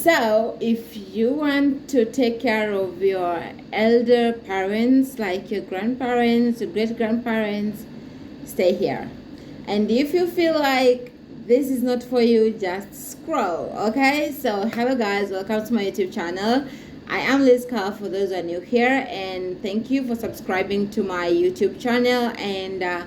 So, if you want to take care of your elder parents, like your grandparents, your great grandparents, stay here. And if you feel like this is not for you, just scroll. Okay, so hello guys, welcome to my YouTube channel. I am Liz Carl for those who are new here, and thank you for subscribing to my YouTube channel. And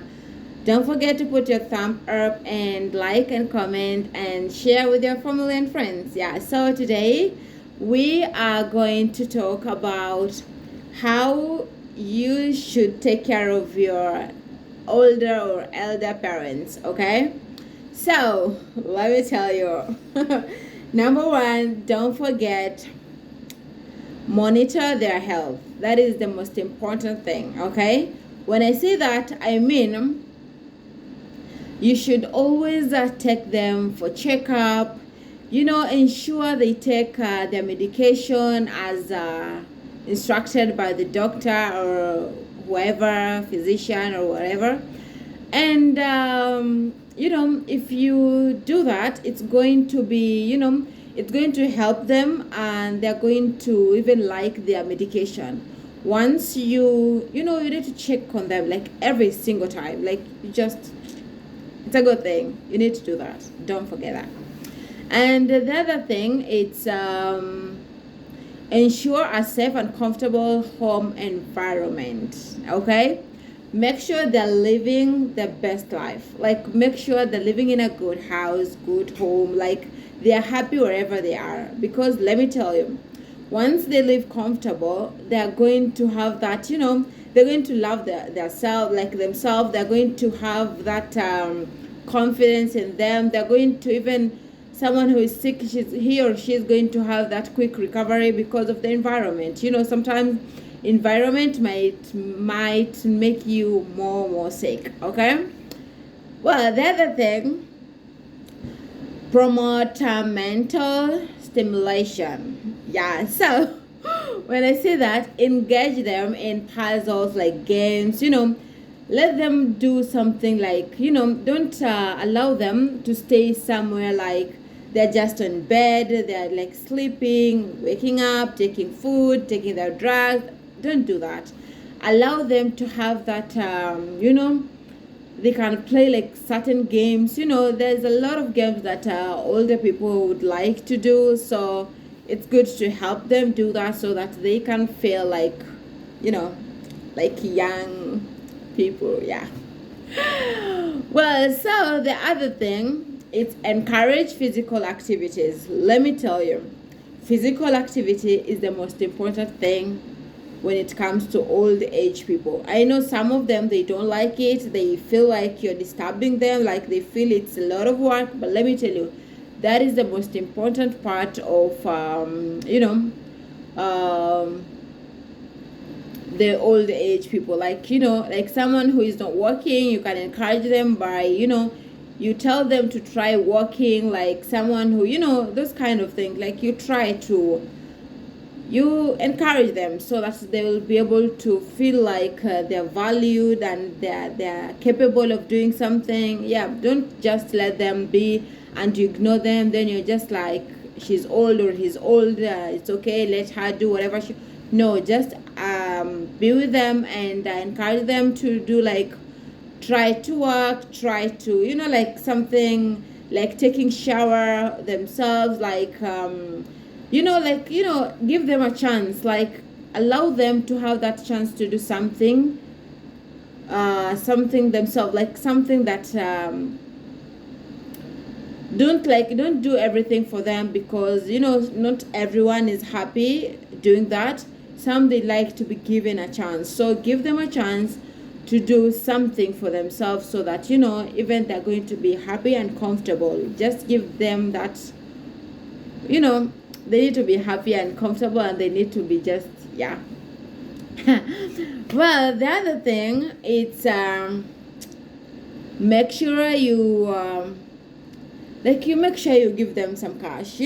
don't forget to put your thumb up and like and comment and share with your family and friends. Yeah, so today we are going to talk about how you should take care of your older or elder parents. Okay, so let me tell you. Number one, don't forget, monitor their health. That is the most important thing. Okay, when I say that, I mean you should always take them for checkup. Ensure they take their medication as instructed by the doctor or whoever, physician or whatever. And if you do that, it's going to be, it's going to help them, and they're going to even like their medication. Once you need to check on them like every single time, like you just, it's a good thing. You need to do that. Don't forget that. And the other thing, it's ensure a safe and comfortable home environment. Okay, make sure they're living their best life. Like, make sure they're living in a good house, good home. Like, they're happy wherever they are. Because let me tell you, once they live comfortable, they're going to have that, they're going to love their self, like themselves. They're going to have that confidence in them. They're going to, even someone who is sick, he or she is going to have that quick recovery because of the environment. Sometimes environment might make you more sick. Okay, well, the other thing, promote mental stimulation. Yeah, so when I say that, engage them in puzzles like games. Let them do something like, don't allow them to stay somewhere like they're just on bed, they're like sleeping, waking up, taking food, taking their drugs. Don't do that. Allow them to have that, they can play like certain games. There's a lot of games that older people would like to do, so it's good to help them do that so that they can feel like, like young people. Yeah. Well, so the other thing, it's encourage physical activities. Let me tell you, physical activity is the most important thing when it comes to old age people. I know some of them, they don't like it. They feel like you're disturbing them, like they feel it's a lot of work. But let me tell you, that is the most important part of the old age people. Like, like someone who is not working, you can encourage them by, you tell them to try walking. Like someone who, those kind of things, like you encourage them so that they will be able to feel like they're valued and they're capable of doing something. Yeah, don't just let them be and you ignore them. Then you're just like, she's old or he's old, it's okay, let her do whatever she. No, just be with them and encourage them to do, like, try to work, try to, like something like taking shower themselves, like give them a chance, like allow them to have that chance to do something themselves, like something that don't do everything for them, because not everyone is happy doing that. Some, they like to be given a chance, so give them a chance to do something for themselves so that even they're going to be happy and comfortable. Just give them that, they need to be happy and comfortable, and they need to be just, yeah. Well, the other thing, it's make sure you make sure you give them some cash.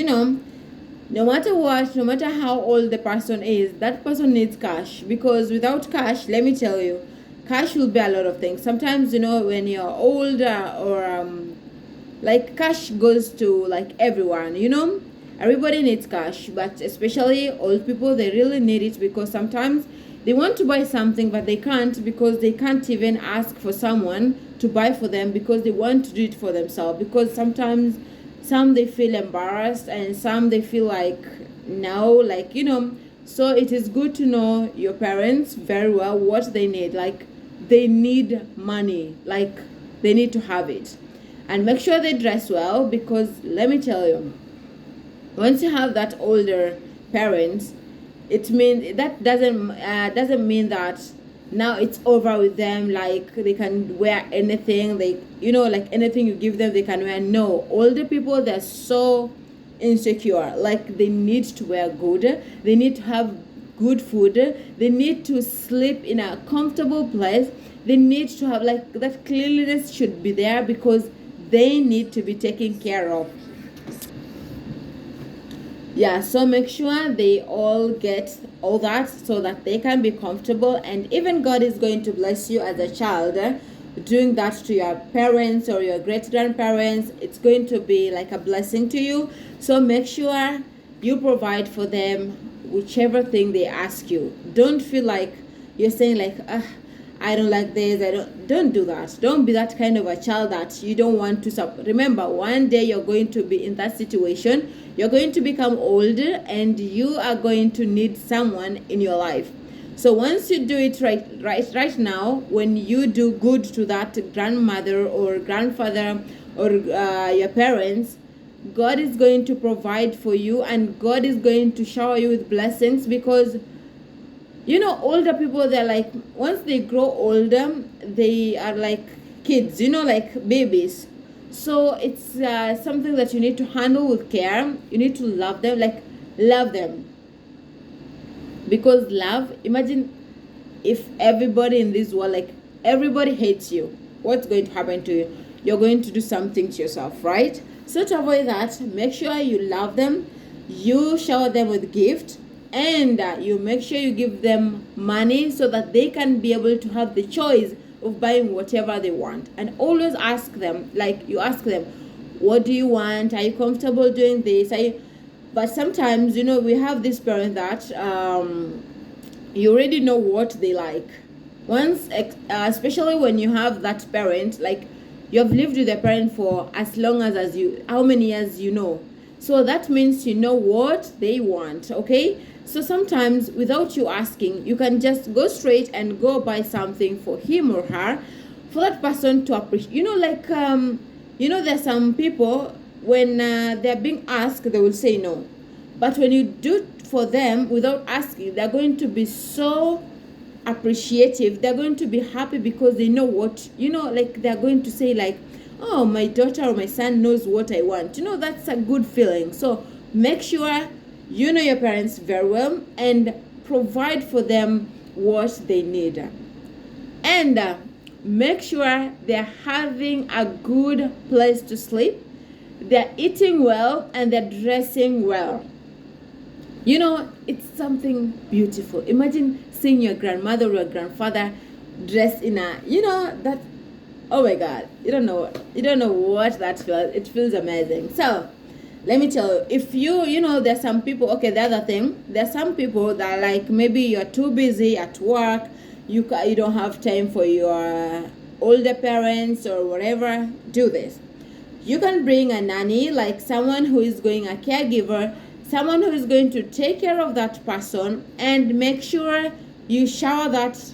No matter what, no matter how old the person is, that person needs cash, because without cash, let me tell you, cash will be a lot of things. Sometimes, when you're older, or like cash goes to like everyone, Everybody needs cash, but especially old people, they really need it because sometimes they want to buy something but they can't because they can't even ask for someone to buy for them because they want to do it for themselves, because sometimes some they feel embarrassed and some they feel like no, like so it is good to know your parents very well, what they need. Like they need money, like they need to have it. And make sure they dress well, because let me tell you, once you have that older parents, it means that doesn't mean that now it's over with them, like they can wear anything, they like anything you give them they can wear. No, older people, they're so insecure. Like they need to wear good, they need to have good food, they need to sleep in a comfortable place, they need to have like that cleanliness should be there because they need to be taken care of. Yeah, so make sure they all get all that so that they can be comfortable, and even God is going to bless you as a child doing that to your parents or your great grandparents. It's going to be like a blessing to you. So make sure you provide for them whichever thing they ask you. Don't feel like you're saying like I don't like this, don't do that. Don't be that kind of a child that you don't want to support. Remember, one day you're going to be in that situation. You're going to become older and you are going to need someone in your life. So once you do it right now, when you do good to that grandmother or grandfather or your parents, God is going to provide for you and God is going to shower you with blessings, because older people, they're like, once they grow older, they are like kids, like babies. So it's something that you need to handle with care. You need to love them, like love them. Because love, imagine if everybody in this world, like everybody hates you, what's going to happen to you? You're going to do something to yourself, right? So to avoid that, make sure you love them, you shower them with gift, and you make sure you give them money so that they can be able to have the choice of buying whatever they want. And always ask them, like you ask them, what do you want? Are you comfortable doing this? But sometimes we have this parent that you already know what they like. Once especially when you have that parent, like you have lived with the parent for as long as you, how many years so that means you know what they want. Okay, so sometimes without you asking, you can just go straight and go buy something for him or her, for that person to appreciate. There's some people, when they're being asked, they will say no. But when you do it for them without asking, they're going to be so appreciative. They're going to be happy because they know what, like they're going to say like, oh, my daughter or my son knows what I want. That's a good feeling. So make sure you know your parents very well and provide for them what they need. And make sure they're having a good place to sleep, they're eating well, and they're dressing well. It's something beautiful. Imagine seeing your grandmother or your grandfather dressed in a, that, oh my God, you don't know what that feels. It feels amazing. So let me tell you, if there's some people, okay, the other thing, there's some people that like maybe you're too busy at work, you don't have time for your older parents or whatever. Do this. You can bring a nanny, like someone who is going, a caregiver, someone who is going to take care of that person, and make sure you shower that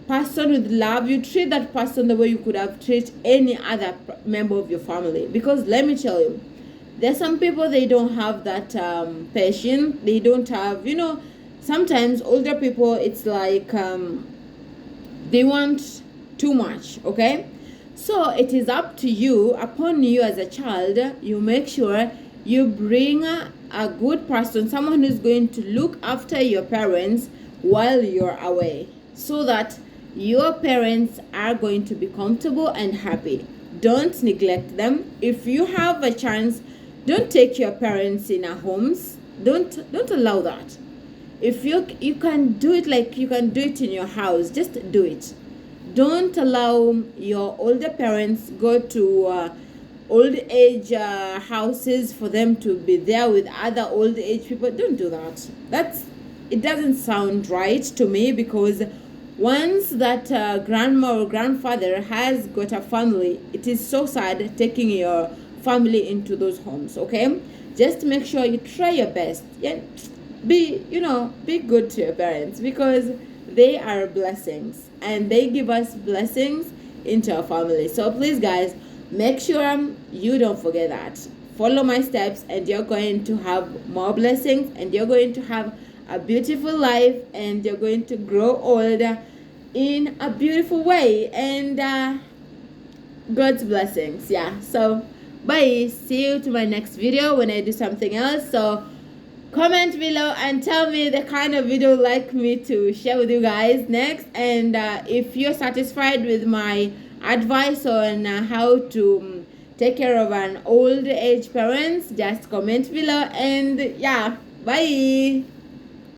person with love. You treat that person the way you could have treated any other member of your family. Because let me tell you, there's some people, they don't have that patience. They don't have, sometimes older people, it's like they want too much. Okay, so it is up to you, upon you as a child, you make sure you bring a good person, someone who's going to look after your parents while you're away, so that your parents are going to be comfortable and happy. Don't neglect them. If you have a chance, don't take your parents in our homes. Don't allow that. If you can do it, like you can do it in your house, just do it. Don't allow your older parents go to old age houses for them to be there with other old age people. Don't do that. It doesn't sound right to me, because once that grandma or grandfather has got a family, it is so sad taking your family into those homes. Okay, just make sure you try your best. Yeah, be good to your parents, because they are blessings and they give us blessings into our family. So please, guys, make sure you don't forget that. Follow my steps and you're going to have more blessings, and you're going to have a beautiful life, and you're going to grow old in a beautiful way, and God's blessings. Yeah, so bye. See you to my next video when I do something else. So comment below and tell me the kind of video you'd like me to share with you guys next, and if you're satisfied with my advice on how to take care of an old age parents, just comment below. And yeah, bye.